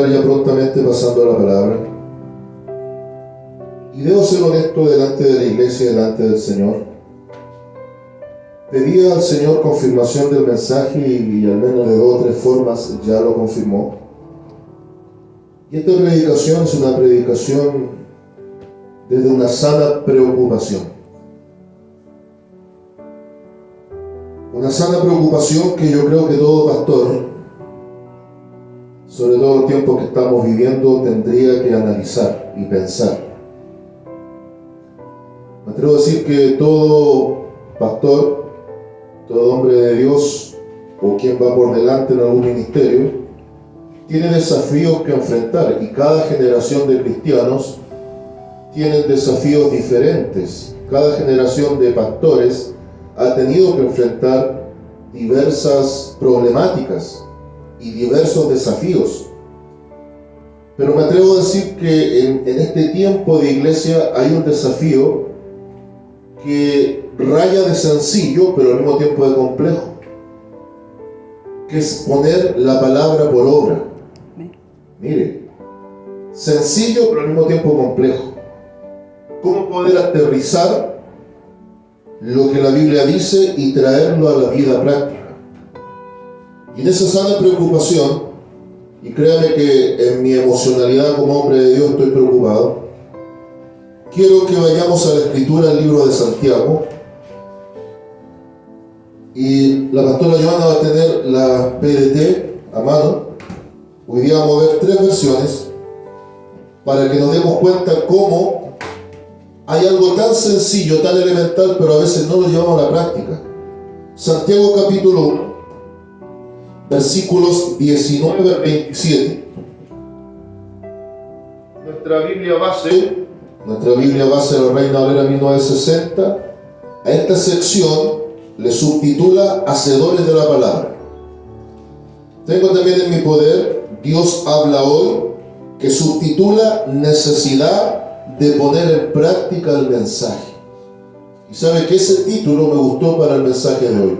estar ya prontamente pasando a la palabra. Y debo ser honesto delante de la iglesia, delante del Señor. Pedía al Señor confirmación del mensaje y al menos de 2 o 3 formas ya lo confirmó. Y esta predicación es una predicación desde una sana preocupación. Una sana preocupación que yo creo que todo pastor, sobre todo el tiempo que estamos viviendo, tendría que analizar y pensar. Me atrevo a decir que todo pastor, todo hombre de Dios o quien va por delante en algún ministerio, tiene desafíos que enfrentar, y cada generación de cristianos tiene desafíos diferentes. Cada generación de pastores ha tenido que enfrentar diversas problemáticas y diversos desafíos. Pero me atrevo a decir que en este tiempo de iglesia hay un desafío que raya de sencillo, pero al mismo tiempo de complejo, que es poner la palabra por obra. Mire, sencillo, pero al mismo tiempo complejo. ¿Cómo poder aterrizar lo que la Biblia dice y traerlo a la vida práctica? Y en esa sana preocupación, y créame que en mi emocionalidad como hombre de Dios estoy preocupado, quiero que vayamos a la escritura, al libro de Santiago, y la pastora Joana va a tener la PDT a mano. Hoy día vamos a ver 3 versiones para que nos demos cuenta cómo hay algo tan sencillo, tan elemental, pero a veces no lo llevamos a la práctica. Santiago capítulo 1, versículos 19 al 27. Nuestra Biblia base de la Reina Valera 1960, a esta sección le subtitula Hacedores de la Palabra. Tengo también en mi poder Dios habla hoy, que subtitula Necesidad de poner en práctica el mensaje. Y sabe que ese título me gustó para el mensaje de hoy: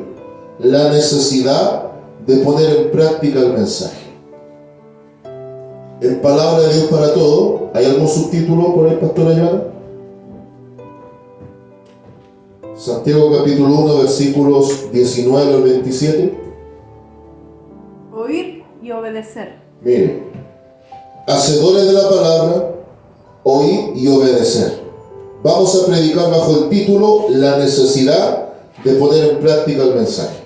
la necesidad de poner en práctica el mensaje. En Palabra de Dios para Todo, ¿hay algún subtítulo por ahí, pastora Joana? Santiago capítulo 1, versículos 19 al 27. Oír y obedecer. Mire, hacedores de la palabra, oír y obedecer. Vamos a predicar bajo el título La necesidad de poner en práctica el mensaje.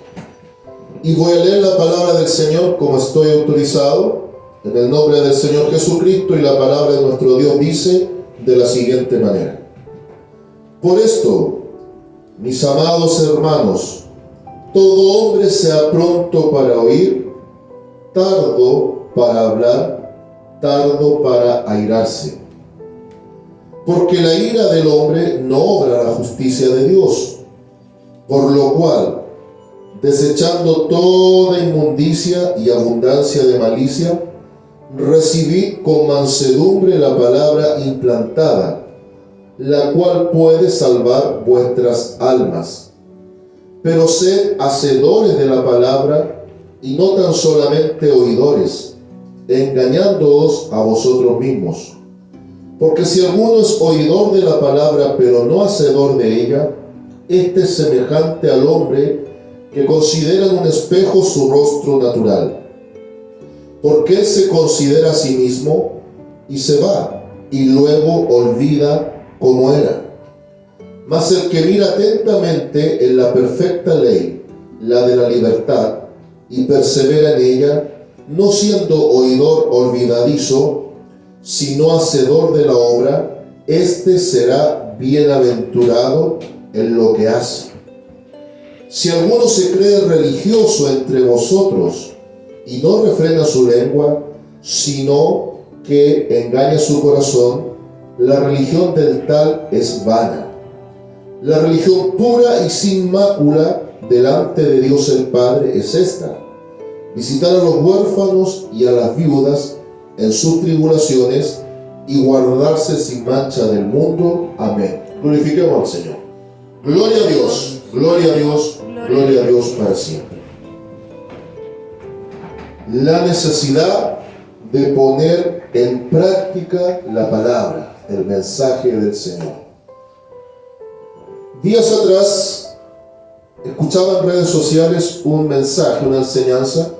Y voy a leer la palabra del Señor como estoy autorizado, en el nombre del Señor Jesucristo, y la palabra de nuestro Dios dice de la siguiente manera: Por esto, mis amados hermanos, todo hombre sea pronto para oír, tardo para hablar, tardo para airarse. Porque la ira del hombre no obra la justicia de Dios. Por lo cual, desechando toda inmundicia y abundancia de malicia, recibid con mansedumbre la palabra implantada, la cual puede salvar vuestras almas. Pero sed hacedores de la palabra, y no tan solamente oidores, engañándoos a vosotros mismos. Porque si alguno es oidor de la palabra, pero no hacedor de ella, este es semejante al hombre que considera en un espejo su rostro natural. Porque él se considera a sí mismo y se va, y luego olvida cómo era. Mas el que mira atentamente en la perfecta ley, la de la libertad, y persevera en ella, no siendo oidor olvidadizo, sino hacedor de la obra, éste será bienaventurado en lo que hace. Si alguno se cree religioso entre vosotros y no refrena su lengua, sino que engaña su corazón, la religión del tal es vana. La religión pura y sin mácula delante de Dios el Padre es esta: visitar a los huérfanos y a las viudas en sus tribulaciones y guardarse sin mancha del mundo. Amén. Glorifiquemos al Señor. Gloria a Dios, gloria a Dios, gloria a Dios para siempre. La necesidad de poner en práctica la palabra, el mensaje del Señor. Días atrás escuchaba en redes sociales un mensaje, una enseñanza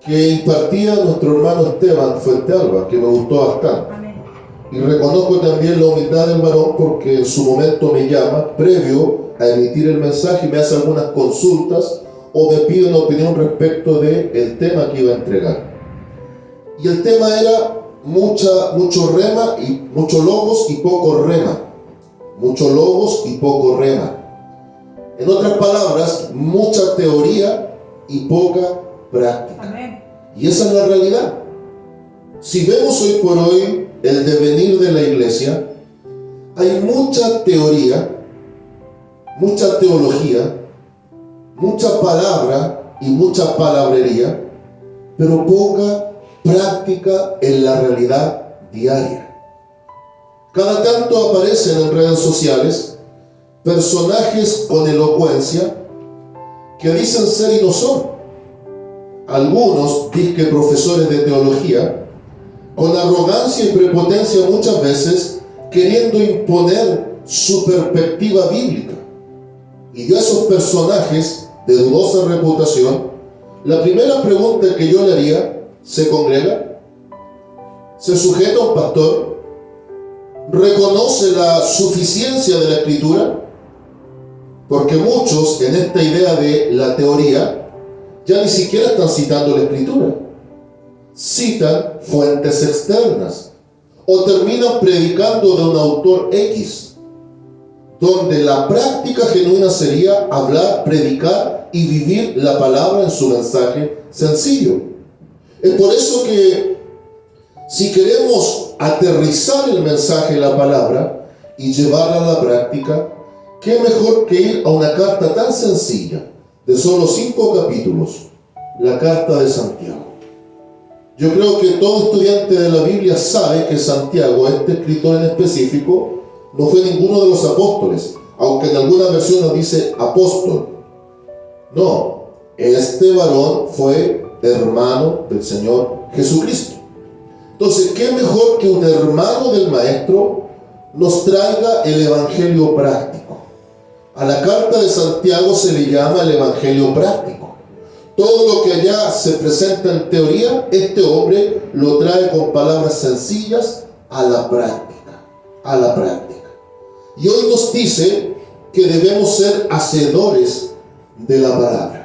que impartía nuestro hermano Esteban Fuentealba, que me gustó bastante. Y reconozco también la humildad del varón, porque en su momento me llama, previo a emitir el mensaje, y me hace algunas consultas o me pide una opinión respecto del tema que iba a entregar. Y el tema era mucho rema y mucho logos y poco rema. Mucho logos y poco rema. En otras palabras, mucha teoría y poca práctica. Amén. Y esa es la realidad. Si vemos hoy por hoy el devenir de la iglesia, hay mucha teoría, mucha teología, mucha palabra y mucha palabrería, pero poca práctica en la realidad diaria. Cada tanto aparecen en redes sociales personajes con elocuencia que dicen ser y no son. Algunos, disque profesores de teología, con arrogancia y prepotencia muchas veces, queriendo imponer su perspectiva bíblica. Y yo a esos personajes de dudosa reputación, la primera pregunta que yo le haría: ¿se congrega? ¿Se sujeta a un pastor? ¿Reconoce la suficiencia de la Escritura? Porque muchos en esta idea de la teoría ya ni siquiera están citando la Escritura. Citan fuentes externas o terminan predicando de un autor X, donde la práctica genuina sería hablar, predicar y vivir la palabra en su mensaje sencillo. Es por eso que si queremos aterrizar el mensaje de la palabra y llevarla a la práctica, ¿qué mejor que ir a una carta tan sencilla, de solo 5 capítulos, la carta de Santiago? Yo creo que todo estudiante de la Biblia sabe que Santiago, este escritor en específico, no fue ninguno de los apóstoles, aunque en alguna versión nos dice apóstol. No, este varón fue hermano del Señor Jesucristo. Entonces, ¿qué mejor que un hermano del Maestro nos traiga el Evangelio práctico? A la carta de Santiago se le llama el Evangelio práctico. Todo lo que allá se presenta en teoría, este hombre lo trae con palabras sencillas a la práctica. A la práctica. Y hoy nos dice que debemos ser hacedores de la palabra.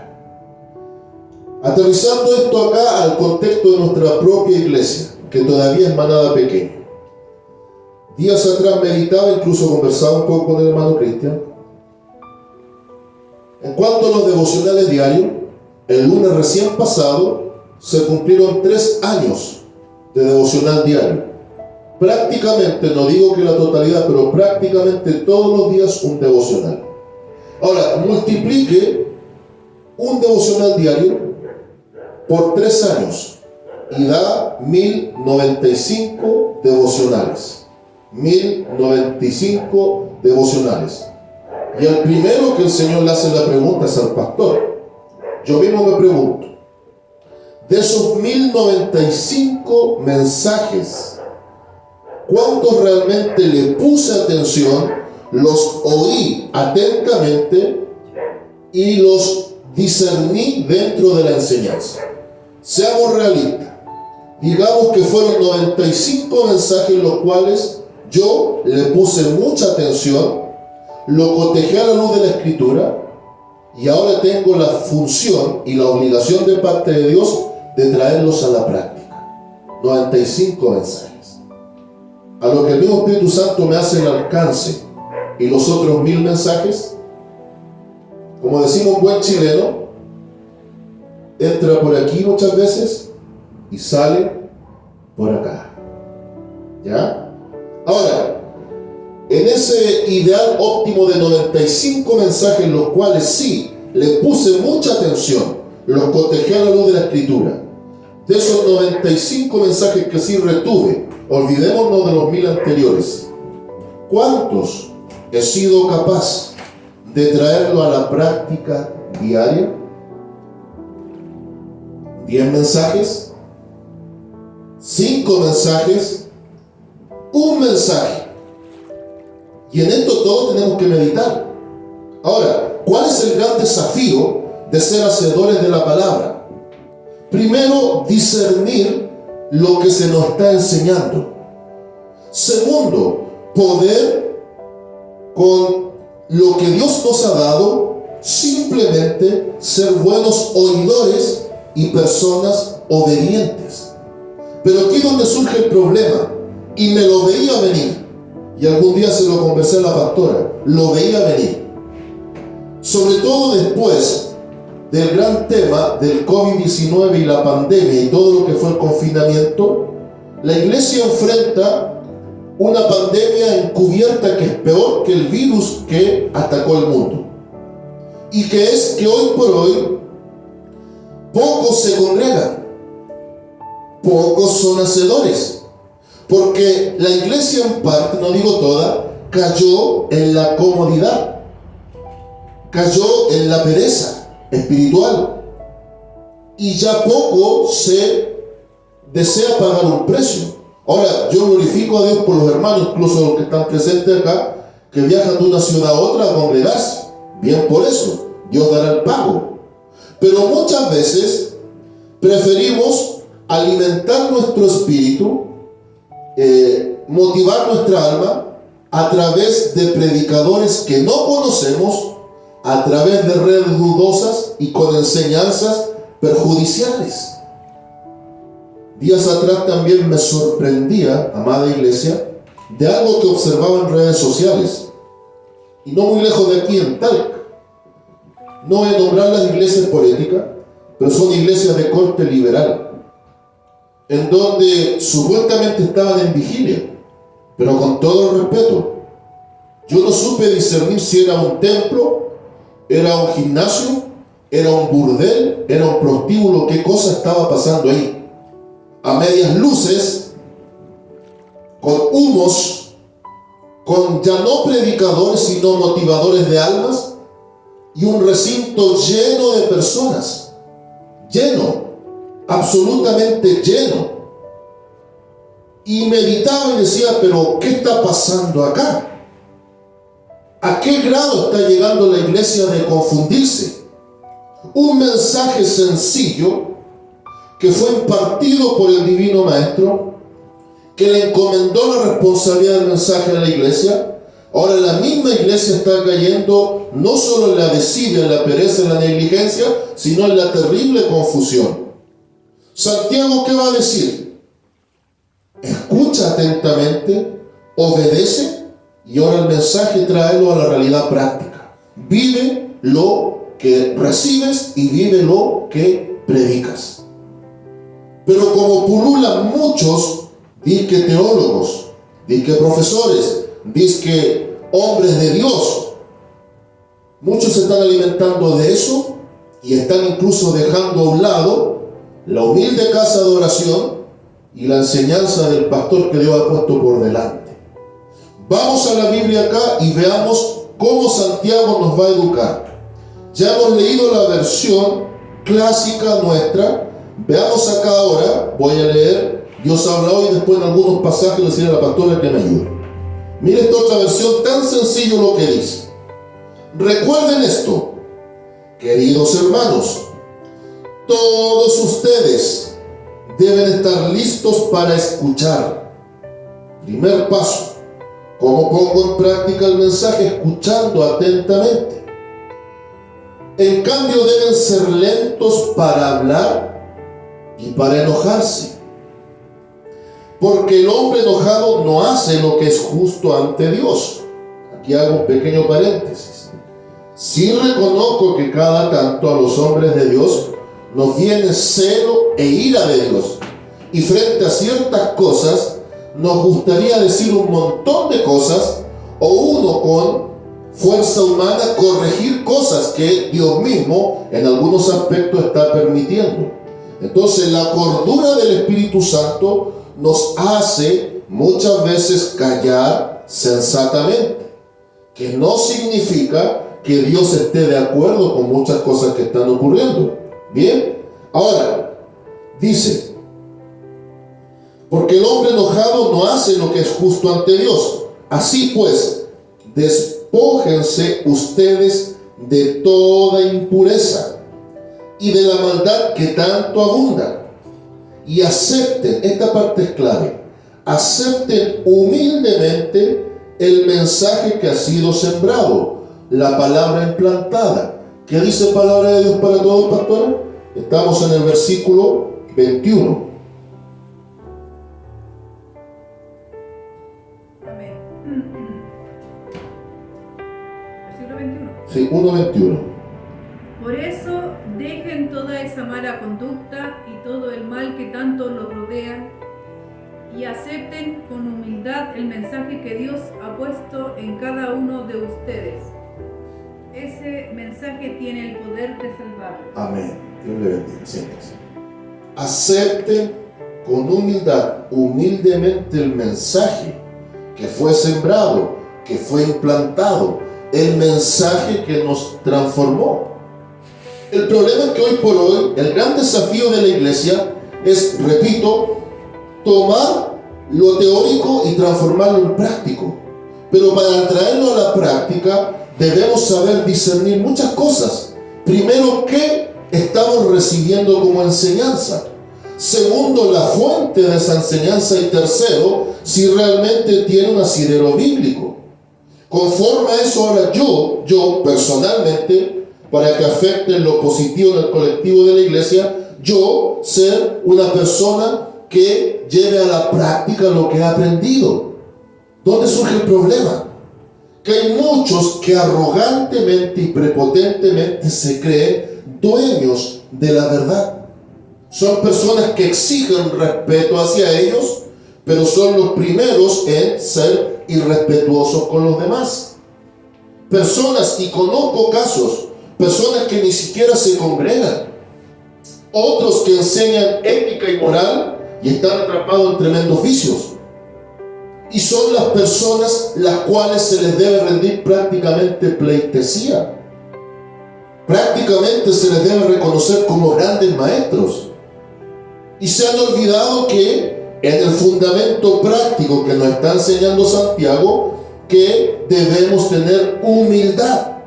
Aterrizando esto acá al contexto de nuestra propia iglesia, que todavía es manada pequeña. Días atrás meditaba, incluso conversaba un poco con el hermano Cristian. En cuanto a los devocionales diarios, el lunes recién pasado se cumplieron 3 años de devocional diario. Prácticamente, no digo que la totalidad, pero prácticamente todos los días un devocional. Ahora, multiplique un devocional diario por 3 años y da 1095 devocionales. 1095 devocionales. Y al primero que el Señor le hace la pregunta es al pastor. Yo mismo me pregunto, de esos 1095 mensajes, ¿cuántos realmente le puse atención, los oí atentamente y los discerní dentro de la enseñanza? Seamos realistas. Digamos que fueron 95 mensajes los cuales yo le puse mucha atención, lo cotejé a la luz de la Escritura, y ahora tengo la función y la obligación de parte de Dios de traerlos a la práctica. 95 mensajes. A lo que el mismo Espíritu Santo me hace el alcance. Y los otros 1000 mensajes, como decimos un buen chileno, entra por aquí muchas veces y sale por acá. ¿Ya? Ahora, en ese ideal óptimo de 95 mensajes, los cuales sí le puse mucha atención, los cotejé a la luz de la Escritura, de esos 95 mensajes que sí retuve, olvidémonos de los 1000 anteriores, ¿cuántos he sido capaz de traerlo a la práctica diaria? 10 mensajes, 5 mensajes, un mensaje. Y en esto todos tenemos que meditar. Ahora, ¿cuál es el gran desafío de ser hacedores de la palabra? Primero, discernir lo que se nos está enseñando. Segundo, poder con lo que Dios nos ha dado simplemente ser buenos oidores y personas obedientes. Pero aquí es donde surge el problema, y me lo veía venir, y algún día se lo conversé a la pastora, lo veía venir. Sobre todo después del gran tema del COVID-19 y la pandemia y todo lo que fue el confinamiento, la iglesia enfrenta una pandemia encubierta que es peor que el virus que atacó el mundo. Y que es que hoy por hoy pocos se congregan, pocos son hacedores, porque la iglesia en parte, no digo toda, cayó en la comodidad, cayó en la pereza espiritual, y ya poco se desea pagar un precio. Ahora, yo glorifico a Dios por los hermanos, incluso los que están presentes acá, que viajan de una ciudad a otra a congregarse. Bien por eso, Dios dará el pago. Pero muchas veces preferimos alimentar nuestro espíritu, motivar nuestra alma a través de predicadores que no conocemos, a través de redes dudosas y con enseñanzas perjudiciales. Días atrás también me sorprendía, amada iglesia, de algo que observaba en redes sociales, y no muy lejos de aquí, en Talca. No voy a nombrar las iglesias por ética, pero son iglesias de corte liberal, en donde supuestamente estaban en vigilia, pero con todo el respeto, yo no supe discernir si era un templo, era un gimnasio, era un burdel, era un prostíbulo, qué cosa estaba pasando ahí. A medias luces, con humos, con ya no predicadores, sino motivadores de almas, y un recinto lleno de personas, lleno, absolutamente lleno. Y meditaba y decía, pero ¿qué está pasando acá? ¿A qué grado está llegando la iglesia de confundirse? Un mensaje sencillo que fue impartido por el Divino Maestro, que le encomendó la responsabilidad del mensaje a la iglesia. Ahora la misma iglesia está cayendo no solo en la desidia, en la pereza, en la negligencia, sino en la terrible confusión. Santiago, ¿qué va a decir? Escucha atentamente, obedece, y ahora el mensaje tráelo a la realidad práctica. Vive lo que recibes y vive lo que predicas. Pero como pululan muchos, dizque teólogos, dizque profesores, dizque hombres de Dios, muchos se están alimentando de eso y están incluso dejando a un lado la humilde casa de oración y la enseñanza del pastor que Dios ha puesto por delante. Vamos a la Biblia acá y veamos cómo Santiago nos va a educar. Ya hemos leído la versión clásica nuestra. Veamos acá ahora, voy a leer, Dios habla hoy, después en algunos pasajes le deciré a la pastora que me ayude. Mire esta otra versión, tan sencillo lo que dice. Recuerden esto, queridos hermanos, todos ustedes deben estar listos para escuchar. Primer paso, ¿cómo pongo en práctica el mensaje? Escuchando atentamente. En cambio, deben ser lentos para hablar y para enojarse, porque el hombre enojado no hace lo que es justo ante Dios. Aquí hago un pequeño paréntesis. Sí reconozco que cada tanto a los hombres de Dios nos viene celo e ira de Dios, y frente a ciertas cosas nos gustaría decir un montón de cosas, o uno con fuerza humana corregir cosas que Dios mismo en algunos aspectos está permitiendo. Entonces la cordura del Espíritu Santo nos hace muchas veces callar sensatamente, que no significa que Dios esté de acuerdo con muchas cosas que están ocurriendo. Bien, ahora dice, Porque el hombre enojado no hace lo que es justo ante Dios. Así pues, despójense ustedes de toda impureza y de la maldad que tanto abunda. Y acepten, esta parte es clave, acepten humildemente el mensaje que ha sido sembrado, la palabra implantada. ¿Qué dice palabra de Dios para todos, pastor? Estamos en el versículo 21. Amén. Versículo 21. Sí, 1:21. Por eso dejen toda esa mala conducta y todo el mal que tanto los rodea y acepten con humildad el mensaje que Dios ha puesto en cada uno de ustedes. Ese mensaje tiene el poder de salvarlos. Amén. Dios le bendiga. Siéntese. Acepten con humildemente el mensaje que fue sembrado, que fue implantado, el mensaje que nos transformó. El problema es que hoy por hoy, el gran desafío de la iglesia es, repito, tomar lo teórico y transformarlo en práctico. Pero para traerlo a la práctica, debemos saber discernir muchas cosas. Primero, ¿qué estamos recibiendo como enseñanza? Segundo, la fuente de esa enseñanza. Y tercero, si realmente tiene un asidero bíblico. Conforme a eso, ahora yo personalmente, para que afecte en lo positivo en el colectivo de la iglesia, yo ser una persona que lleve a la práctica lo que ha aprendido. ¿Dónde surge el problema? Que hay muchos que arrogantemente y prepotentemente se creen dueños de la verdad. Son personas que exigen respeto hacia ellos, pero son los primeros en ser irrespetuosos con los demás. Personas, y conozco casos, personas que ni siquiera se congregan, otros que enseñan ética y moral y están atrapados en tremendos vicios. Y son las personas las cuales se les debe rendir prácticamente pleitesía. Prácticamente se les debe reconocer como grandes maestros. Y se han olvidado que en el fundamento práctico que nos está enseñando Santiago, que debemos tener humildad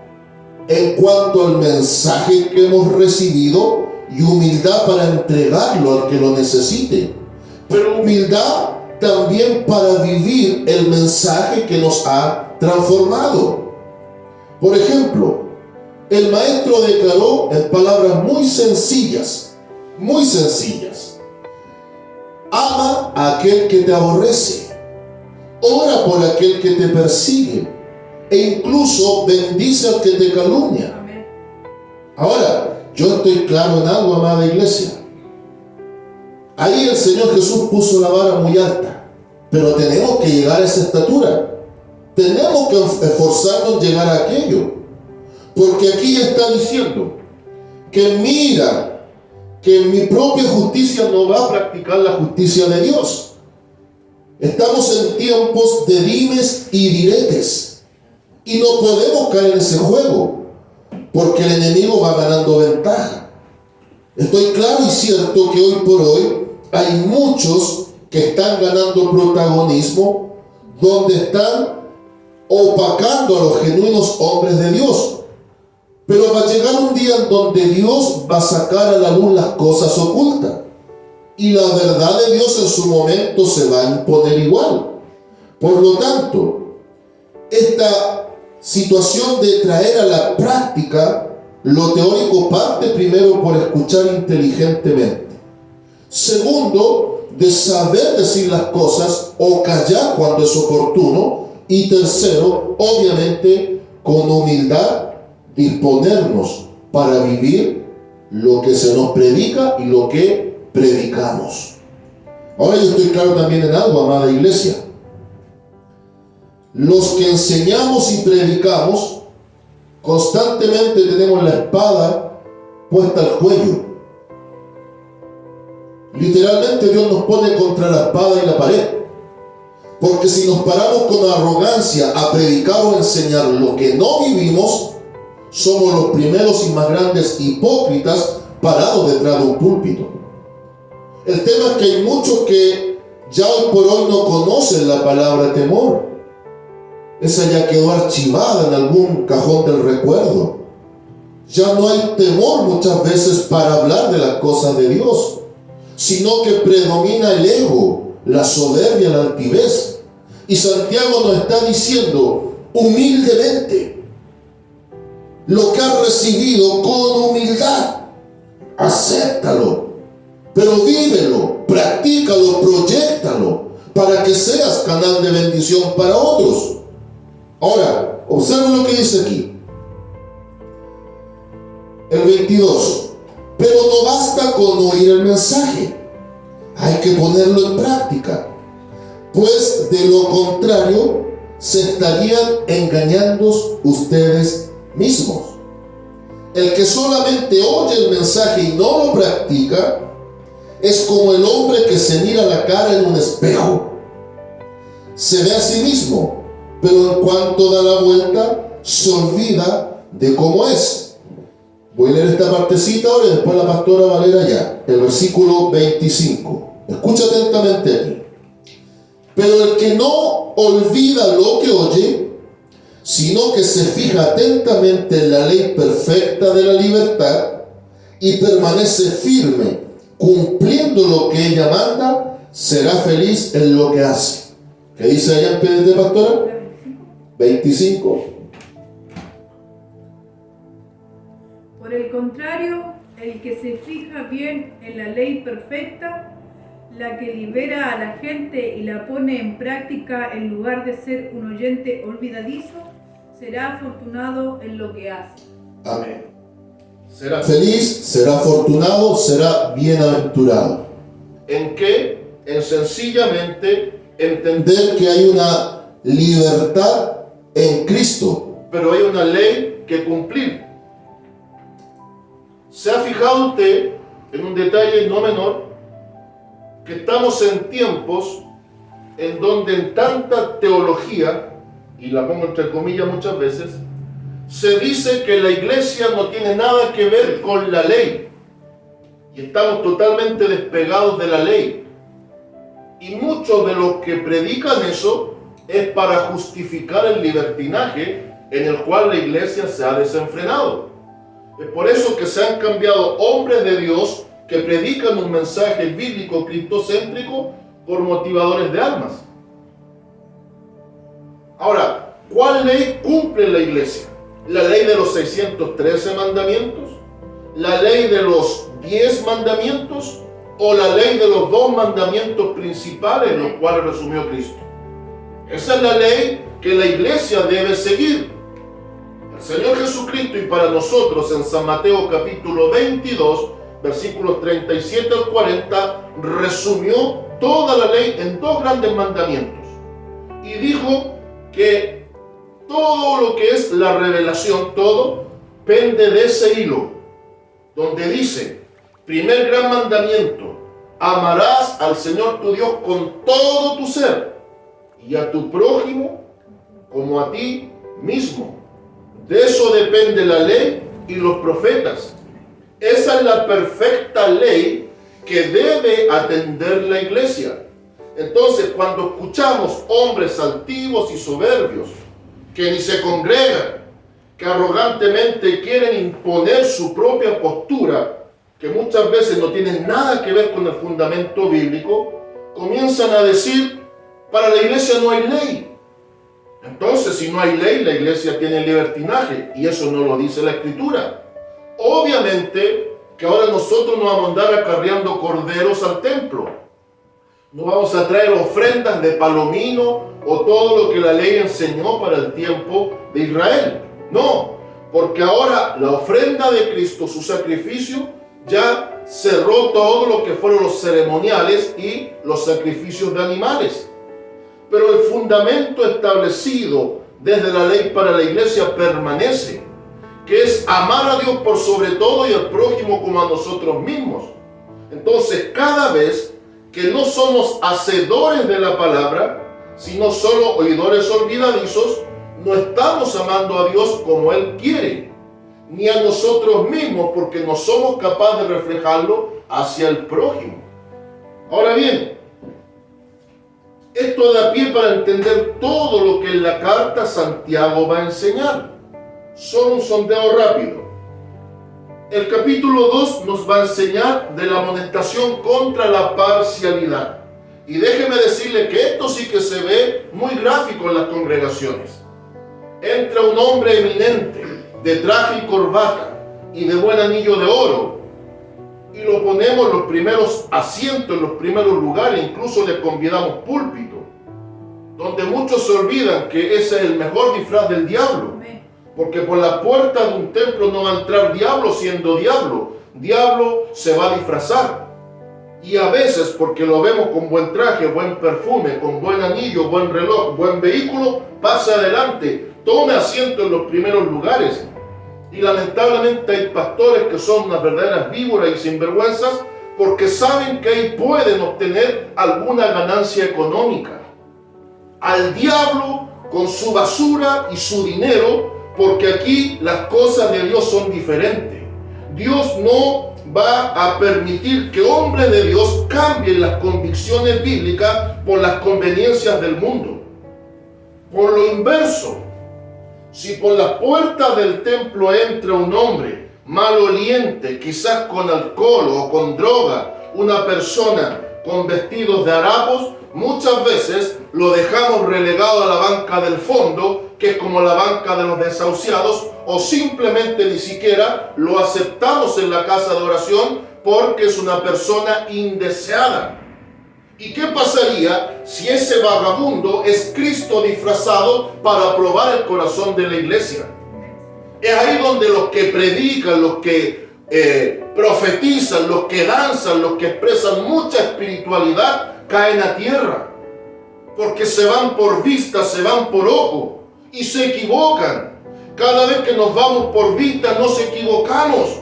en cuanto al mensaje que hemos recibido y humildad para entregarlo al que lo necesite. Pero humildad también para vivir el mensaje que nos ha transformado. Por ejemplo, el maestro declaró en palabras muy sencillas, ama a aquel que te aborrece, ora por aquel que te persigue e incluso bendice al que te calumnia. Amén. Ahora, yo estoy claro en algo, amada iglesia. Ahí el Señor Jesús puso la vara muy alta, pero tenemos que llegar a esa estatura. Tenemos que esforzarnos en llegar a aquello, porque aquí ya está diciendo que mira, que en mi propia justicia no va a practicar la justicia de Dios. Estamos en tiempos de dimes y diretes, y no podemos caer en ese juego, porque el enemigo va ganando ventaja. Estoy claro y cierto que hoy por hoy hay muchos que están ganando protagonismo, donde están opacando a los genuinos hombres de Dios. Pero va a llegar un día en donde Dios va a sacar a la luz las cosas ocultas, y la verdad de Dios en su momento se va a imponer igual. Por lo tanto, esta situación de traer a la práctica lo teórico parte primero por escuchar inteligentemente. Segundo, de saber decir las cosas o callar cuando es oportuno. Y tercero, obviamente, con humildad, disponernos para vivir lo que se nos predica y lo que predicamos. Ahora yo estoy claro también en algo, amada iglesia. Los que enseñamos y predicamos constantemente tenemos la espada puesta al cuello. Literalmente Dios nos pone contra la espada y la pared, porque si nos paramos con arrogancia a predicar o enseñar lo que no vivimos, somos los primeros y más grandes hipócritas parados detrás de un púlpito. El tema es que hay muchos que ya hoy por hoy no conocen la palabra temor. Esa ya quedó archivada en algún cajón del recuerdo. Ya no hay temor muchas veces para hablar de las cosas de Dios, sino que predomina el ego, la soberbia, la altivez. Y Santiago nos está diciendo humildemente: lo que has recibido con humildad, acéptalo, pero vívelo, practícalo, proyéctalo, para que seas canal de bendición para otros. Ahora, observen lo que dice aquí. El 22. Pero no basta con oír el mensaje, hay que ponerlo en práctica, pues de lo contrario se estarían engañando ustedes mismos. El que solamente oye el mensaje y no lo practica es como el hombre que se mira la cara en un espejo. Se ve a sí mismo, pero en cuanto da la vuelta se olvida de cómo es. Voy a leer esta partecita ahora y después la pastora va a leer allá, el versículo 25. Escucha atentamente aquí. Pero el que no olvida lo que oye, sino que se fija atentamente en la ley perfecta de la libertad y permanece firme, cumpliendo lo que ella manda, será feliz en lo que hace. ¿Qué dice allá en PDT, pastora? 25. Por el contrario, el que se fija bien en la ley perfecta, la que libera a la gente y la pone en práctica en lugar de ser un oyente olvidadizo, será afortunado en lo que hace. Amén. Será feliz, será afortunado, será bienaventurado. ¿En qué? En sencillamente entender que hay una libertad en Cristo, pero hay una ley que cumplir. ¿Se ha fijado usted en un detalle no menor? Que estamos en tiempos en donde en tanta teología, y la pongo entre comillas muchas veces, se dice que la iglesia no tiene nada que ver con la ley. Y estamos totalmente despegados de la ley. Y muchos de los que predican eso es para justificar el libertinaje en el cual la iglesia se ha desenfrenado. Es por eso que se han cambiado hombres de Dios que predican un mensaje bíblico cristocéntrico por motivadores de almas. Ahora, ¿cuál ley cumple la iglesia? ¿La ley de los 613 mandamientos? ¿La ley de los 10 mandamientos? ¿O la ley de los 2 mandamientos principales, los cuales resumió Cristo? Esa es la ley que la iglesia debe seguir. El Señor Jesucristo, y para nosotros en San Mateo capítulo 22, versículos 37 al 40, resumió toda la ley en 2 grandes mandamientos. Y dijo que todo lo que es la revelación, todo, pende de ese hilo, donde dice, primer gran mandamiento, amarás al Señor tu Dios con todo tu ser, y a tu prójimo como a ti mismo. De eso depende la ley y los profetas. Esa es la perfecta ley que debe atender la iglesia. Entonces, cuando escuchamos hombres altivos y soberbios que ni se congregan, que arrogantemente quieren imponer su propia postura, que muchas veces no tienen nada que ver con el fundamento bíblico, comienzan a decir, para la iglesia no hay ley. Entonces, si no hay ley, la iglesia tiene libertinaje, y eso no lo dice la Escritura. Obviamente que ahora nosotros no vamos a andar acarreando corderos al templo. No vamos a traer ofrendas de palomino o todo lo que la ley enseñó para el tiempo de Israel. No, porque ahora la ofrenda de Cristo, su sacrificio, ya cerró todo lo que fueron los ceremoniales y los sacrificios de animales. Pero el fundamento establecido desde la ley para la iglesia permanece, que es amar a Dios por sobre todo y al prójimo como a nosotros mismos. Entonces, cada vez que no somos hacedores de la palabra, sino solo oidores olvidadizos, no estamos amando a Dios como Él quiere, ni a nosotros mismos, porque no somos capaces de reflejarlo hacia el prójimo. Ahora bien, Esto da pie para entender todo lo que en la carta Santiago va a enseñar. Solo un sondeo rápido. El capítulo 2 nos va a enseñar de la amonestación contra la parcialidad. Y déjeme decirle que esto sí que se ve muy gráfico en las congregaciones. Entra un hombre eminente, de traje y corbata y de buen anillo de oro, y lo ponemos en los primeros asientos, en los primeros lugares, incluso le convidamos púlpito, donde muchos se olvidan que ese es el mejor disfraz del diablo. Porque por la puerta de un templo no va a entrar diablo siendo diablo. Diablo se va a disfrazar. Y a veces, porque lo vemos con buen traje, buen perfume, con buen anillo, buen reloj, buen vehículo, pasa adelante, tome asiento en los primeros lugares. Y lamentablemente hay pastores que son unas verdaderas víboras y sinvergüenzas porque saben que ahí pueden obtener alguna ganancia económica. Al diablo con su basura y su dinero, porque aquí las cosas de Dios son diferentes. Dios no va a permitir que hombres de Dios cambien las convicciones bíblicas por las conveniencias del mundo. Por lo inverso, si por la puerta del templo entra un hombre maloliente, quizás con alcohol o con droga, una persona con vestidos de harapos, muchas veces lo dejamos relegado a la banca del fondo, que es como la banca de los desahuciados, o simplemente ni siquiera lo aceptamos en la casa de oración porque es una persona indeseada. ¿Y qué pasaría si ese vagabundo es Cristo disfrazado para probar el corazón de la iglesia? Es ahí donde los que predican, los que profetizan, los que danzan, los que expresan mucha espiritualidad, caen a tierra. Porque se van por vista, se van por ojo y se equivocan. Cada vez que nos vamos por vista nos equivocamos.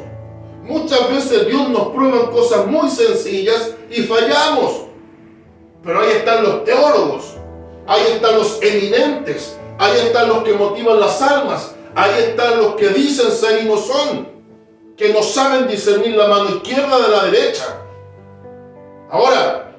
Muchas veces Dios nos prueba cosas muy sencillas y fallamos. Pero ahí están los teólogos, ahí están los eminentes, ahí están los que motivan las almas, ahí están los que dicen ser y no son, que no saben discernir la mano izquierda de la derecha. Ahora,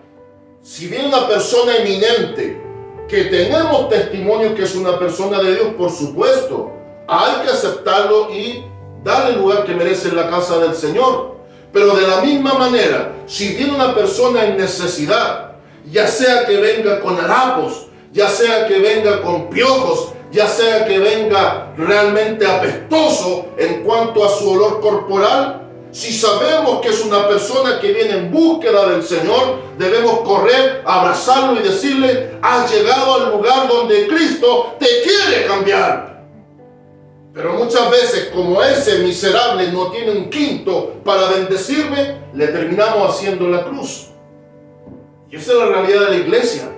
si viene una persona eminente, que tenemos testimonio que es una persona de Dios, por supuesto, hay que aceptarlo y darle el lugar que merece en la casa del Señor. Pero de la misma manera, si viene una persona en necesidad, ya sea que venga con harapos, ya sea que venga con piojos, ya sea que venga realmente apestoso en cuanto a su olor corporal, si sabemos que es una persona que viene en búsqueda del Señor, debemos correr, abrazarlo y decirle: has llegado al lugar donde Cristo te quiere cambiar. Pero muchas veces, como ese miserable no tiene un quinto para bendecirme, le terminamos haciendo la cruz. Y esa es la realidad de la iglesia.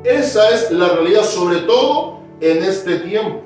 Esa es la realidad, sobre todo en este tiempo.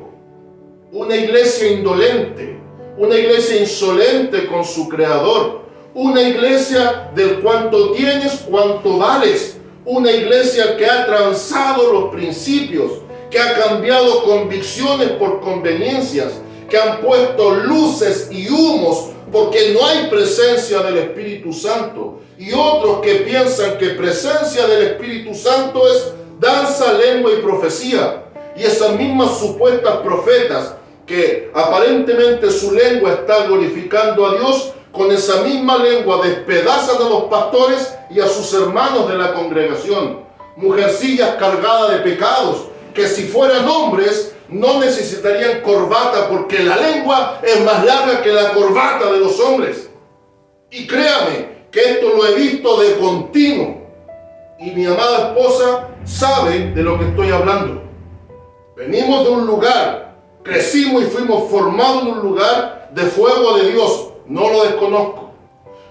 Una iglesia indolente, una iglesia insolente con su creador, una iglesia del cuánto tienes, cuánto vales, una iglesia que ha transado los principios, que ha cambiado convicciones por conveniencias, que han puesto luces y humos porque no hay presencia del Espíritu Santo, y otros que piensan que presencia del Espíritu Santo es danza, lengua y profecía, y esas mismas supuestas profetas que aparentemente su lengua está glorificando a Dios, con esa misma lengua despedazan a los pastores y a sus hermanos de la congregación. Mujercillas cargadas de pecados, que si fueran hombres no necesitarían corbata, porque la lengua es más larga que la corbata de los hombres. Y créame que esto lo he visto de continuo, y mi amada esposa sabe de lo que estoy hablando. Venimos de un lugar, crecimos y fuimos formados en un lugar de fuego de Dios, no lo desconozco.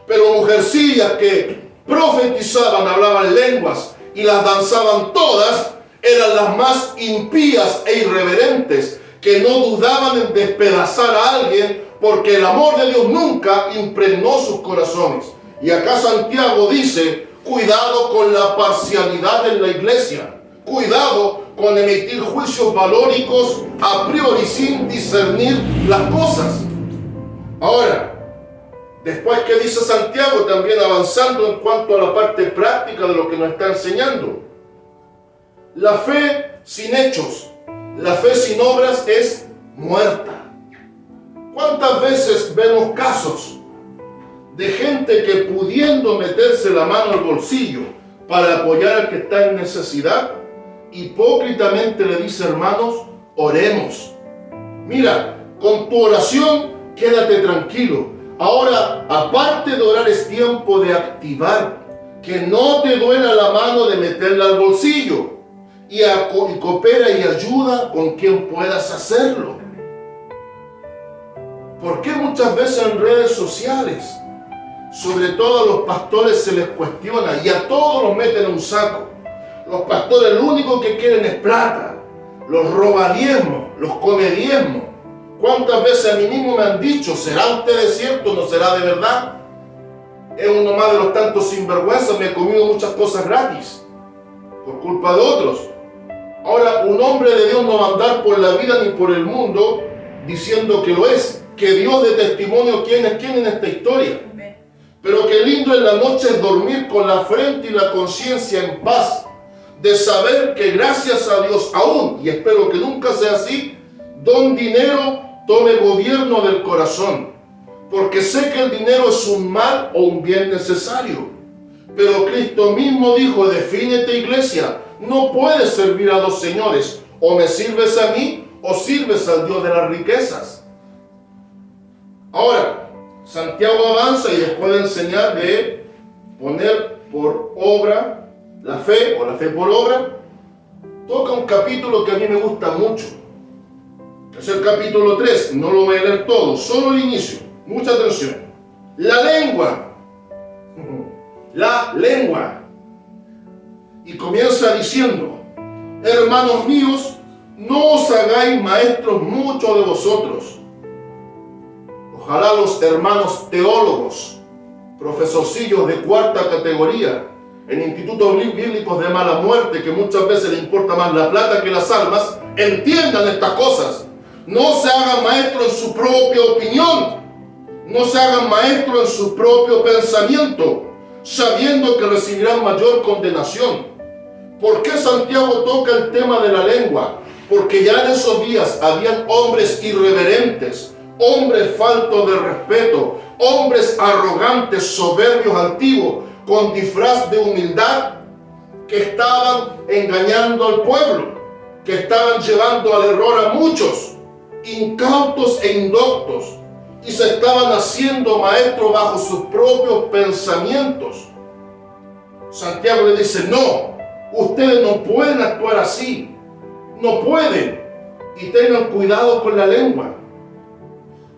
Pero mujercillas que profetizaban, hablaban lenguas y las danzaban todas, eran las más impías e irreverentes, que no dudaban en despedazar a alguien, porque el amor de Dios nunca impregnó sus corazones. Y acá Santiago dice: cuidado con la parcialidad en la iglesia, cuidado con emitir juicios valóricos a priori sin discernir las cosas. Ahora, después que dice Santiago, también avanzando en cuanto a la parte práctica de lo que nos está enseñando, La fe sin hechos, la fe sin obras es muerta. ¿Cuántas veces vemos casos de gente que pudiendo meterse la mano al bolsillo para apoyar al que está en necesidad, hipócritamente le dice: hermanos, oremos? Mira, con tu oración quédate tranquilo. Ahora, aparte de orar, es tiempo de activar. Que no te duela la mano de meterla al bolsillo. Y coopera y ayuda con quien puedas hacerlo. ¿Por qué muchas veces en redes sociales, sobre todo a los pastores, se les cuestiona y a todos los meten en un saco? Los pastores lo único que quieren es plata. Los robadiezmos, los comediezmos. ¿Cuántas veces a mí mismo me han dicho: ¿será usted de cierto o no será de verdad? Es uno más de los tantos sinvergüenzas. Me he comido muchas cosas gratis por culpa de otros. Ahora, un hombre de Dios no va a andar por la vida ni por el mundo diciendo que lo es. Que Dios dé testimonio quién es quién en esta historia. Pero qué lindo en la noche es dormir con la frente y la conciencia en paz, de saber que gracias a Dios aún, y espero que nunca sea así, don dinero tome gobierno del corazón, porque sé que el dinero es un mal o un bien necesario. Pero Cristo mismo dijo: defínete, iglesia, no puedes servir a dos señores, o me sirves a mí o sirves al Dios de las riquezas. Ahora, Santiago avanza y después de enseñar de poner por obra la fe, o la fe por obra, toca un capítulo que a mí me gusta mucho. Es el capítulo 3, no lo voy a leer todo, solo el inicio. Mucha atención. La lengua. La lengua. Y comienza diciendo: hermanos míos, no os hagáis maestros muchos de vosotros. Ojalá los hermanos teólogos, profesorcillos de cuarta categoría, en institutos bíblicos de mala muerte, que muchas veces les importa más la plata que las almas, entiendan estas cosas. No se hagan maestros en su propia opinión. No se hagan maestros en su propio pensamiento, sabiendo que recibirán mayor condenación. ¿Por qué Santiago toca el tema de la lengua? Porque ya en esos días habían hombres irreverentes, hombres faltos de respeto, hombres arrogantes, soberbios, altivos, con disfraz de humildad, que estaban engañando al pueblo, que estaban llevando al error a muchos, incautos e indoctos, y se estaban haciendo maestros bajo sus propios pensamientos. Santiago le dice: no, ustedes no pueden actuar así, no pueden, y tengan cuidado con la lengua,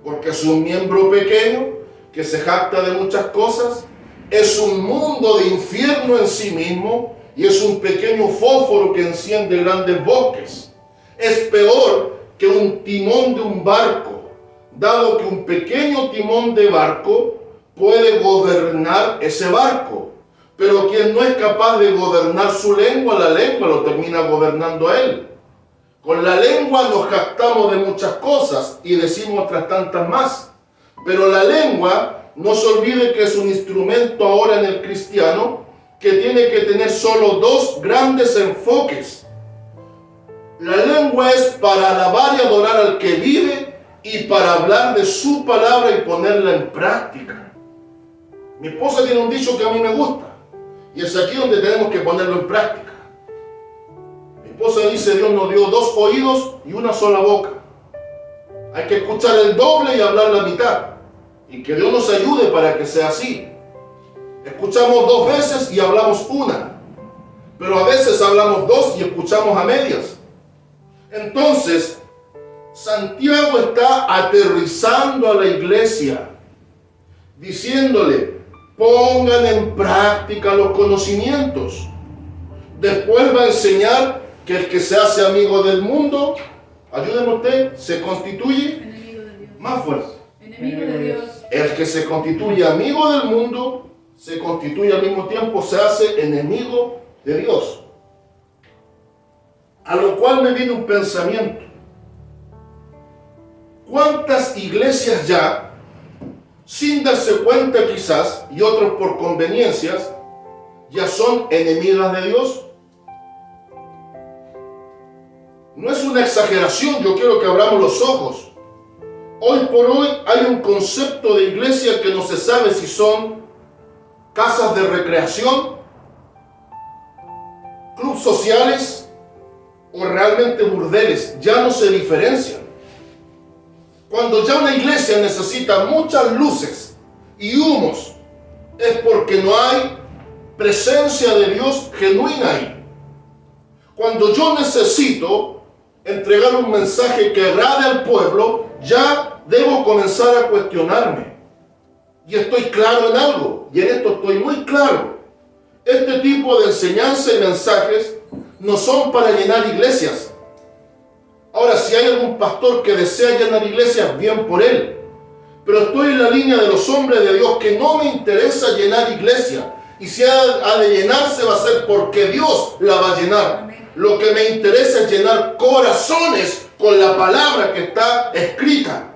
porque es un miembro pequeño que se jacta de muchas cosas, es un mundo de infierno en sí mismo, y es un pequeño fósforo que enciende grandes bosques. Es peor que un timón de un barco, dado que un pequeño timón de barco puede gobernar ese barco, pero quien no es capaz de gobernar su lengua, la lengua lo termina gobernando a él. Con la lengua nos jactamos de muchas cosas y decimos otras tantas más, pero la lengua, no se olvide que es un instrumento ahora en el cristiano que tiene que tener solo dos grandes enfoques. La lengua es para alabar y adorar al que vive y para hablar de su palabra y ponerla en práctica. Mi esposa tiene un dicho que a mí me gusta, y es aquí donde tenemos que ponerlo en práctica. Mi esposa dice: Dios nos dio dos oídos y una sola boca. Hay que escuchar el doble y hablar la mitad, y que Dios nos ayude para que sea así. Escuchamos dos veces y hablamos una, pero a veces hablamos dos y escuchamos a medias. Entonces, Santiago está aterrizando a la iglesia, diciéndole: pongan en práctica los conocimientos. Después va a enseñar que el que se hace amigo del mundo, ayúdenme usted, se constituye Enemigo de Dios. más fuerte. Enemigo de Dios. El que se constituye amigo del mundo, se constituye al mismo tiempo, se hace enemigo de Dios. A lo cual me viene un pensamiento. ¿Cuántas iglesias ya, sin darse cuenta quizás, y otros por conveniencias, ya son enemigas de Dios? no es una exageración, yo quiero que abramos los ojos. Hoy por hoy hay un concepto de iglesia que no se sabe si son casas de recreación, clubes sociales o realmente burdeles. Ya no se diferencian. Cuando ya una iglesia necesita muchas luces y humos, es porque no hay presencia de Dios genuina ahí. Cuando yo necesito entregar un mensaje que agrade al pueblo, ya debo comenzar a cuestionarme. Y estoy claro en algo, y en esto estoy muy claro. Este tipo de enseñanza y mensajes no son para llenar iglesias. Ahora, si hay algún pastor que desea llenar iglesias, bien por él. Pero estoy en la línea de los hombres de Dios que no me interesa llenar iglesias. Y si ha de llenarse va a ser porque Dios la va a llenar. Lo que me interesa es llenar corazones con la palabra que está escrita.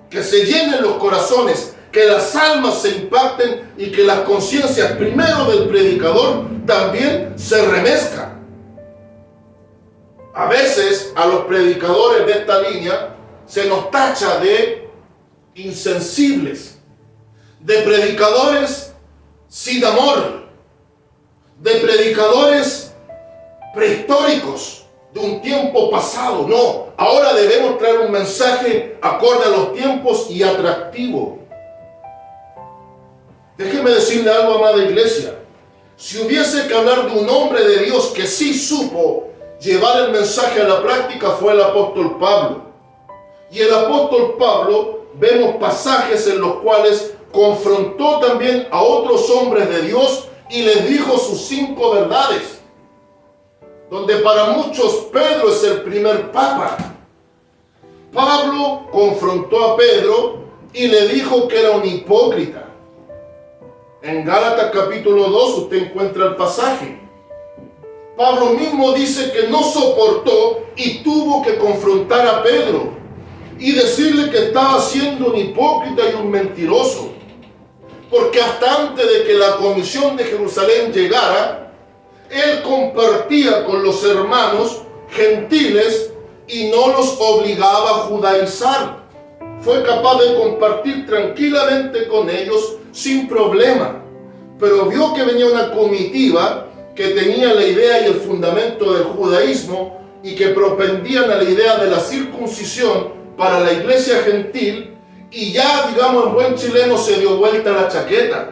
Que se llenen los corazones, que las almas se impacten y que las conciencias primero del predicador también se remezcan. A veces a los predicadores de esta línea se nos tacha de insensibles, de predicadores sin amor, de predicadores prehistóricos, de un tiempo pasado. No, ahora debemos traer un mensaje acorde a los tiempos y atractivo. Déjeme decirle algo, amada iglesia. Si hubiese que hablar de un hombre de Dios que sí supo llevar el mensaje a la práctica, fue el apóstol Pablo. Y el apóstol Pablo, vemos pasajes en los cuales confrontó también a otros hombres de Dios y les dijo sus 5 verdades. Donde para muchos Pedro es el primer papa. Pablo confrontó a Pedro y le dijo que era un hipócrita. En Gálatas capítulo 2 usted encuentra el pasaje. Pablo mismo dice que no soportó y tuvo que confrontar a Pedro y decirle que estaba siendo un hipócrita y un mentiroso. Porque hasta antes de que la comisión de Jerusalén llegara, él compartía con los hermanos gentiles y no los obligaba a judaizar. Fue capaz de compartir tranquilamente con ellos sin problema. Pero vio que venía una comitiva que tenía la idea y el fundamento del judaísmo y que propendían a la idea de la circuncisión para la iglesia gentil, y ya, digamos, en buen chileno se dio vuelta la chaqueta.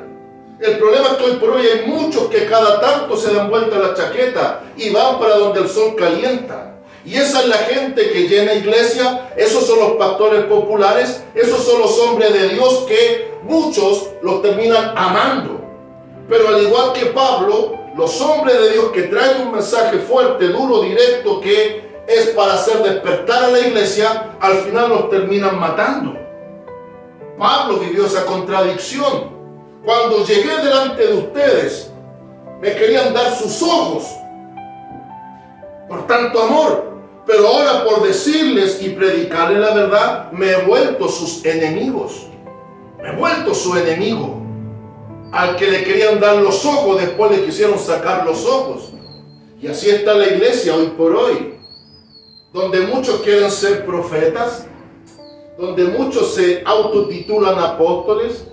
El problema es que hoy por hoy hay muchos que cada tanto se dan vuelta la chaqueta y van para donde el sol calienta. Y esa es la gente que llena iglesia, esos son los pastores populares, esos son los hombres de Dios que muchos los terminan amando. Pero al igual que Pablo, los hombres de Dios que traen un mensaje fuerte, duro, directo, que es para hacer despertar a la iglesia, al final los terminan matando. Pablo vivió esa contradicción. Cuando llegué delante de ustedes, me querían dar sus ojos por tanto amor, pero ahora por decirles y predicarles la verdad, me he vuelto sus enemigos. Me he vuelto su enemigo. Al que le querían dar los ojos, después le quisieron sacar los ojos. Y así está la iglesia hoy por hoy, donde muchos quieren ser profetas, donde muchos se autotitulan apóstoles.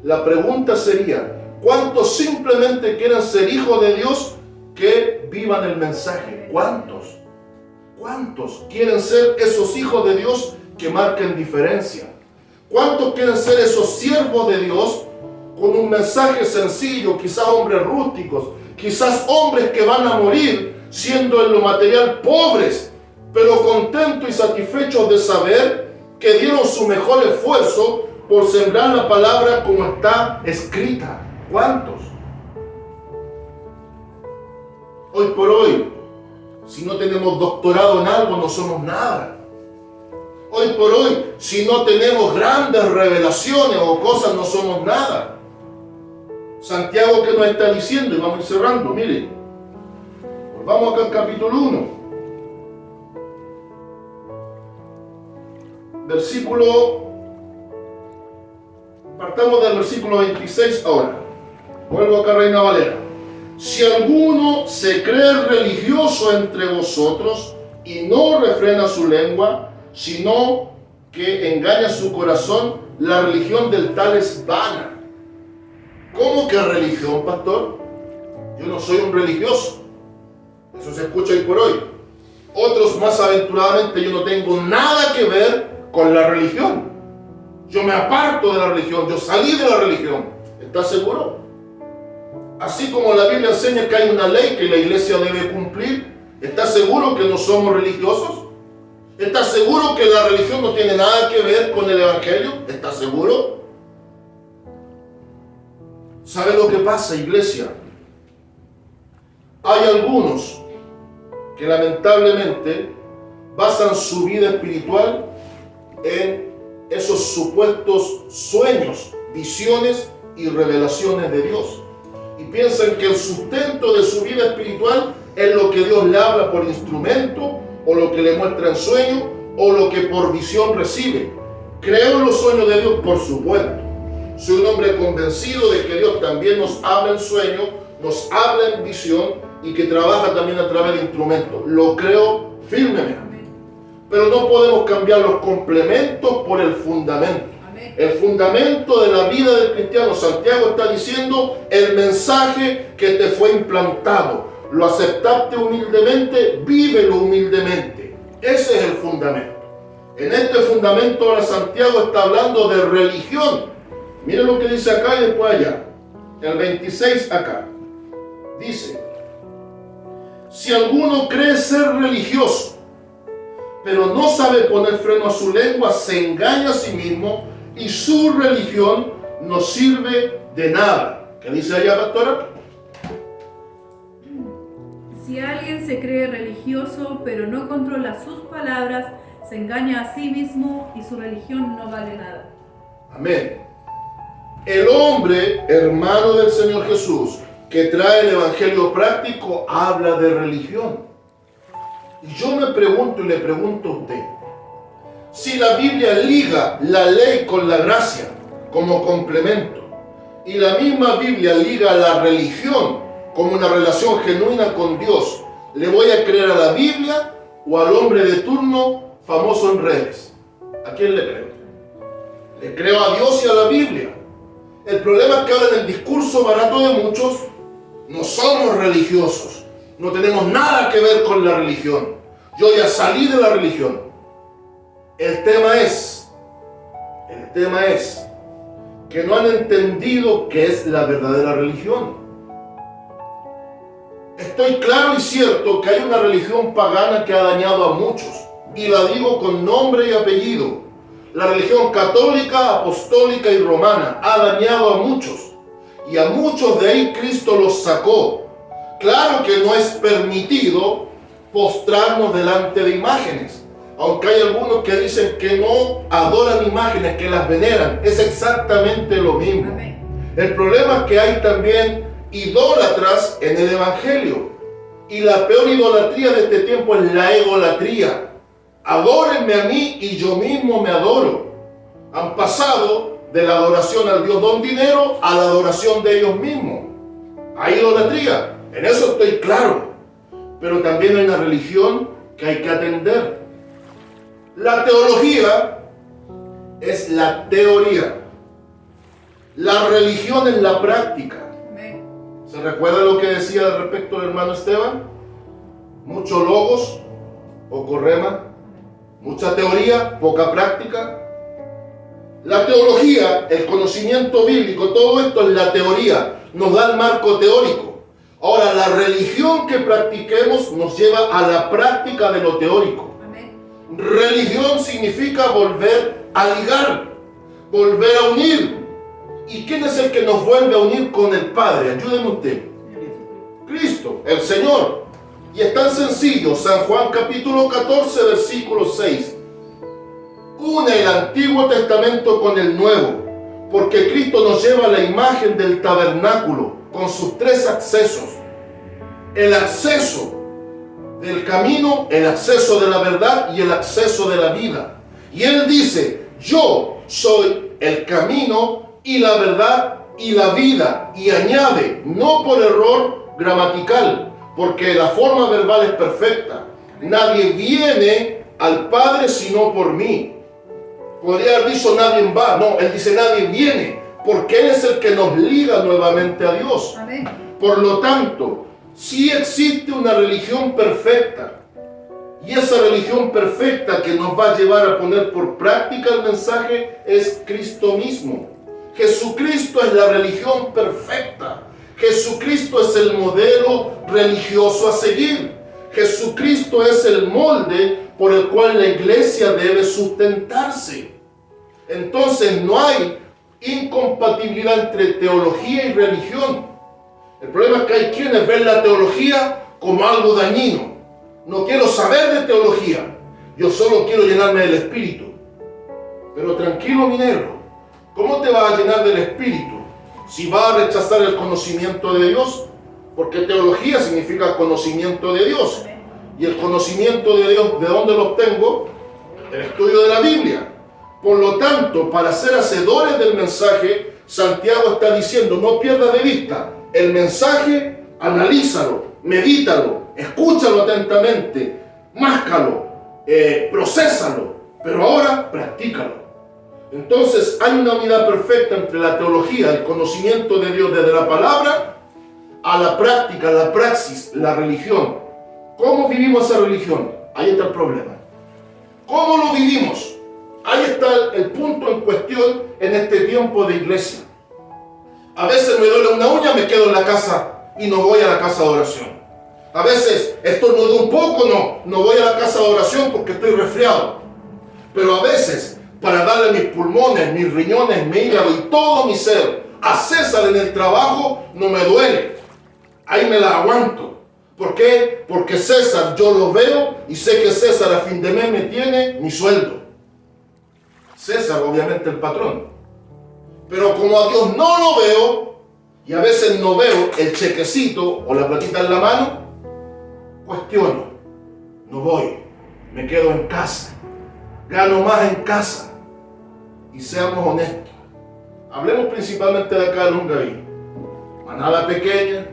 La pregunta sería, ¿cuántos simplemente quieren ser hijos de Dios que vivan el mensaje? ¿Cuántos? ¿Cuántos quieren ser esos hijos de Dios que marquen diferencia? ¿Cuántos quieren ser esos siervos de Dios con un mensaje sencillo, quizás hombres rústicos, quizás hombres que van a morir siendo en lo material pobres, pero contentos y satisfechos de saber que dieron su mejor esfuerzo por sembrar la palabra como está escrita? ¿Cuántos? Hoy por hoy, si no tenemos doctorado en algo, no somos nada. Hoy por hoy, si no tenemos grandes revelaciones o cosas, no somos nada. Santiago, ¿qué nos está diciendo? Y vamos a ir cerrando, miren. Vamos acá al capítulo 1. Partamos del versículo 26 ahora. Vuelvo acá a Reina Valera. Si alguno se cree religioso entre vosotros y no refrena su lengua, sino que engaña su corazón, la religión del tal es vana. ¿Cómo que religión, pastor? Yo no soy un religioso. Eso se escucha hoy por hoy. Otros más aventuradamente, yo no tengo nada que ver con la religión. Yo me aparto de la religión, yo salí de la religión. ¿Estás seguro? Así como la Biblia enseña que hay una ley que la iglesia debe cumplir, ¿estás seguro que no somos religiosos? ¿Estás seguro que la religión no tiene nada que ver con el evangelio? ¿Estás seguro? ¿Sabe lo que pasa, iglesia? Hay algunos que lamentablemente basan su vida espiritual en esos supuestos sueños, visiones y revelaciones de Dios. Y piensan que el sustento de su vida espiritual es lo que Dios le habla por instrumento, o lo que le muestra en sueño, o lo que por visión recibe. ¿Creo en los sueños de Dios? Por supuesto. Soy un hombre convencido de que Dios también nos habla en sueño, nos habla en visión y que trabaja también a través de instrumentos. Lo creo firmemente. Pero no podemos cambiar los complementos por el fundamento. El fundamento de la vida del cristiano, Santiago está diciendo, el mensaje que te fue implantado, lo aceptaste humildemente, vívelo humildemente. Ese es el fundamento. En este fundamento ahora Santiago está hablando de religión. Miren lo que dice acá y después allá. El 26 acá. Dice, si alguno cree ser religioso, pero no sabe poner freno a su lengua, se engaña a sí mismo y su religión no sirve de nada. ¿Qué dice allá, pastora? Si alguien se cree religioso, pero no controla sus palabras, se engaña a sí mismo y su religión no vale nada. Amén. El hombre, hermano del Señor Jesús, que trae el evangelio práctico, habla de religión. Y yo me pregunto y le pregunto a usted, si la Biblia liga la ley con la gracia como complemento, y la misma Biblia liga la religión como una relación genuina con Dios, ¿le voy a creer a la Biblia o al hombre de turno famoso en redes? ¿A quién le creo? Le creo a Dios y a la Biblia. El problema es que ahora en el discurso barato de muchos, no somos religiosos, no tenemos nada que ver con la religión. Yo ya salí de la religión. El tema es que no han entendido qué es la verdadera religión. Estoy claro y cierto que hay una religión pagana que ha dañado a muchos, y la digo con nombre y apellido. La religión católica, apostólica y romana ha dañado a muchos, y a muchos de ahí Cristo los sacó. Claro que no es permitido postrarnos delante de imágenes, aunque hay algunos que dicen que no adoran imágenes, que las veneran. Es exactamente lo mismo. Amén. El problema es que hay también idólatras en el evangelio, y la peor idolatría de este tiempo es la egolatría. Adórenme a mí y yo mismo me adoro. Han pasado de la adoración al Dios don dinero a la adoración de ellos mismos. Hay idolatría, en eso estoy claro, pero también hay una religión que hay que atender. La teología es la teoría, la religión es la práctica. ¿Se recuerda lo que decía al respecto el hermano Esteban? Mucho logos, poco rema, mucha teoría, poca práctica. La teología, el conocimiento bíblico, todo esto es la teoría, nos da el marco teórico. Ahora, la religión que practiquemos nos lleva a la práctica de lo teórico. Amén. Religión significa volver a ligar, volver a unir. ¿Y quién es el que nos vuelve a unir con el Padre? Ayúdeme usted. Cristo, el Señor. Y es tan sencillo, San Juan capítulo 14, versículo 6. Une el Antiguo Testamento con el Nuevo, porque Cristo nos lleva la imagen del tabernáculo con sus tres accesos. El acceso del camino, el acceso de la verdad y el acceso de la vida. Y Él dice, yo soy el camino y la verdad y la vida. Y añade, no por error gramatical, porque la forma verbal es perfecta. Nadie viene al Padre sino por mí. Podría haber dicho nadie va. No, él dice nadie viene, porque Él es el que nos liga nuevamente a Dios. Amén. Por lo tanto, sí existe una religión perfecta. Y esa religión perfecta que nos va a llevar a poner por práctica el mensaje es Cristo mismo. Jesucristo es la religión perfecta. Jesucristo es el modelo religioso a seguir. Jesucristo es el molde por el cual la iglesia debe sustentarse. Entonces no hay incompatibilidad entre teología y religión. El problema es que hay quienes ven la teología como algo dañino. No quiero saber de teología, yo solo quiero llenarme del Espíritu. Pero tranquilo, minero, ¿cómo te vas a llenar del Espíritu si vas a rechazar el conocimiento de Dios? Porque teología significa conocimiento de Dios. Y el conocimiento de Dios, ¿de dónde lo obtengo? Del estudio de la Biblia. Por lo tanto, para ser hacedores del mensaje, Santiago está diciendo, no pierdas de vista el mensaje, analízalo, medítalo, escúchalo atentamente, máscalo, procésalo, pero ahora practícalo. Entonces hay una unidad perfecta entre la teología, el conocimiento de Dios desde la palabra, a la práctica, la praxis, la religión. ¿Cómo vivimos esa religión? Ahí está el problema. ¿Cómo lo vivimos? Ahí está el punto en cuestión en este tiempo de iglesia. A veces me duele una uña, me quedo en la casa y no voy a la casa de oración. A veces estornudo un poco, no voy a la casa de oración porque estoy resfriado. Pero a veces, para darle a mis pulmones, mis riñones, mi hígado y todo mi ser a César en el trabajo, no me duele. Ahí me la aguanto. ¿Por qué? Porque César yo lo veo y sé que César a fin de mes me tiene mi sueldo. César, obviamente el patrón. Pero como a Dios no lo veo, y a veces no veo el chequecito o la platita en la mano, cuestiono. No voy, me quedo en casa. Gano más en casa. Y seamos honestos. Hablemos principalmente de acá de Lungaví. Manada pequeña.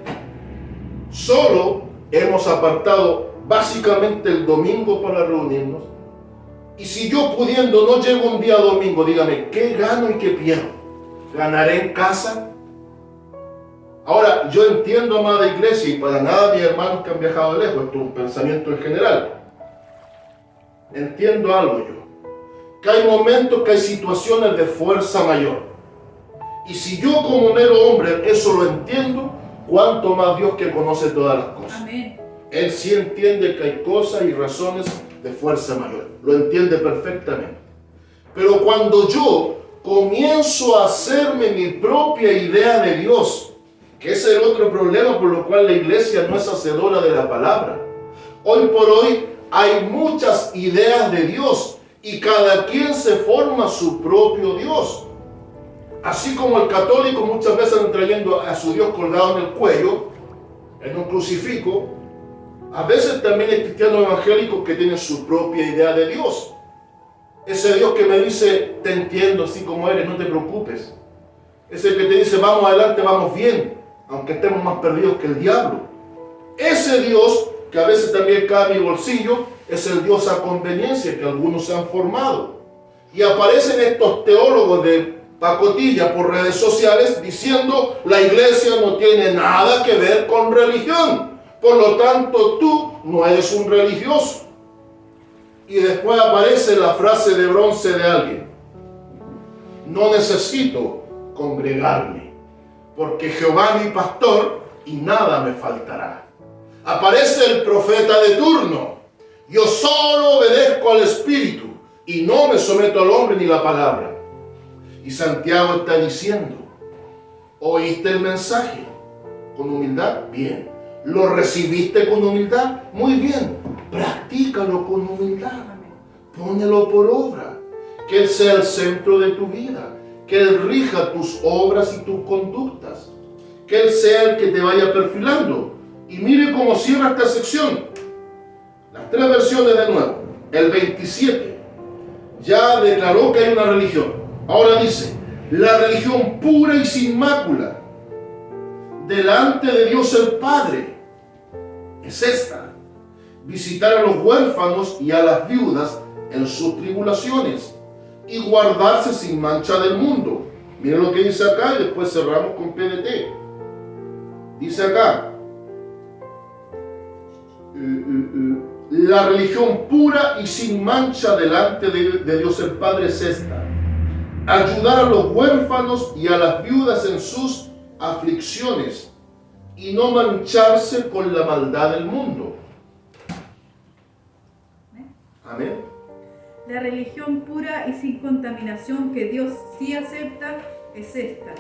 Solo hemos apartado básicamente el domingo para reunirnos. Y si yo pudiendo no llego un día domingo, dígame, ¿qué gano y qué pierdo? ¿Ganaré en casa? Ahora, yo entiendo, amada iglesia, y para nada mis hermanos que han viajado lejos, esto es un pensamiento en general. Entiendo algo yo, que hay momentos, que hay situaciones de fuerza mayor. Y si yo como mero hombre eso lo entiendo, cuánto más Dios que conoce todas las cosas. Amén. Él sí entiende que hay cosas y razones de fuerza mayor. Lo entiende perfectamente. Pero cuando yo comienzo a hacerme mi propia idea de Dios, que ese es el otro problema por lo cual la iglesia no es hacedora de la palabra. Hoy por hoy hay muchas ideas de Dios y cada quien se forma su propio Dios. Así como el católico muchas veces anda trayendo a su Dios colgado en el cuello, en un crucifijo, a veces también hay cristianos evangélicos que tienen su propia idea de Dios. Ese Dios que me dice, te entiendo así como eres, no te preocupes. Ese que te dice, vamos adelante, vamos bien, aunque estemos más perdidos que el diablo. Ese Dios, que a veces también cae en mi bolsillo, es el Dios a conveniencia que algunos se han formado. Y aparecen estos teólogos de pacotilla por redes sociales diciendo, la iglesia no tiene nada que ver con religión. Por lo tanto, tú no eres un religioso. Y después aparece la frase de bronce de alguien. No necesito congregarme, porque Jehová es mi pastor y nada me faltará. Aparece el profeta de turno. Yo solo obedezco al Espíritu y no me someto al hombre ni la palabra. Y Santiago está diciendo, ¿oíste el mensaje? ¿Con humildad? Bien. ¿Lo recibiste con humildad? Muy bien. Practícalo con humildad. Pónelo por obra. Que Él sea el centro de tu vida. Que Él rija tus obras y tus conductas. Que Él sea el que te vaya perfilando. Y mire cómo cierra esta sección. Las tres versiones de nuevo. El 27 ya declaró que hay una religión. Ahora dice, la religión pura y sin mácula delante de Dios el Padre es esta, visitar a los huérfanos y a las viudas en sus tribulaciones y guardarse sin mancha del mundo. Miren lo que dice acá y después cerramos con PDT. Dice acá, la religión pura y sin mancha delante de Dios el Padre es esta: ayudar a los huérfanos y a las viudas en sus aflicciones y no mancharse con la maldad del mundo. Amén. La religión pura y sin contaminación que Dios sí acepta es esta: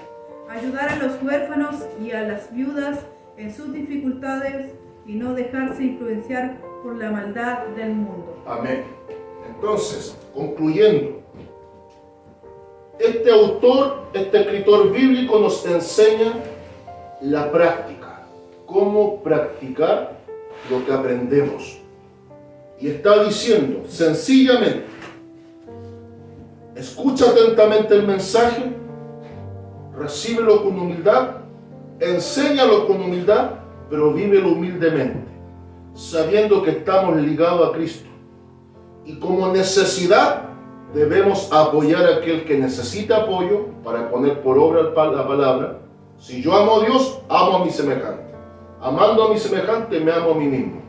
ayudar a los huérfanos y a las viudas en sus dificultades y no dejarse influenciar por la maldad del mundo. Amén. Entonces, concluyendo, este autor, este escritor bíblico nos enseña la práctica, cómo practicar lo que aprendemos. Y está diciendo sencillamente: escucha atentamente el mensaje, recíbelo con humildad, enséñalo con humildad, pero vívelo humildemente, sabiendo que estamos ligados a Cristo. Y como necesidad debemos apoyar a aquel que necesita apoyo para poner por obra la palabra. Si yo amo a Dios, amo a mi semejante. Amando a mi semejante, me amo a mí mismo.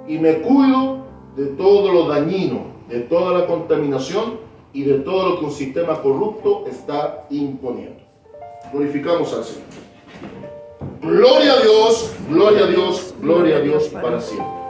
Y me cuido de todo lo dañino, de toda la contaminación y de todo lo que un sistema corrupto está imponiendo. Glorificamos al Señor. Gloria a Dios, gloria a Dios, gloria a Dios para siempre.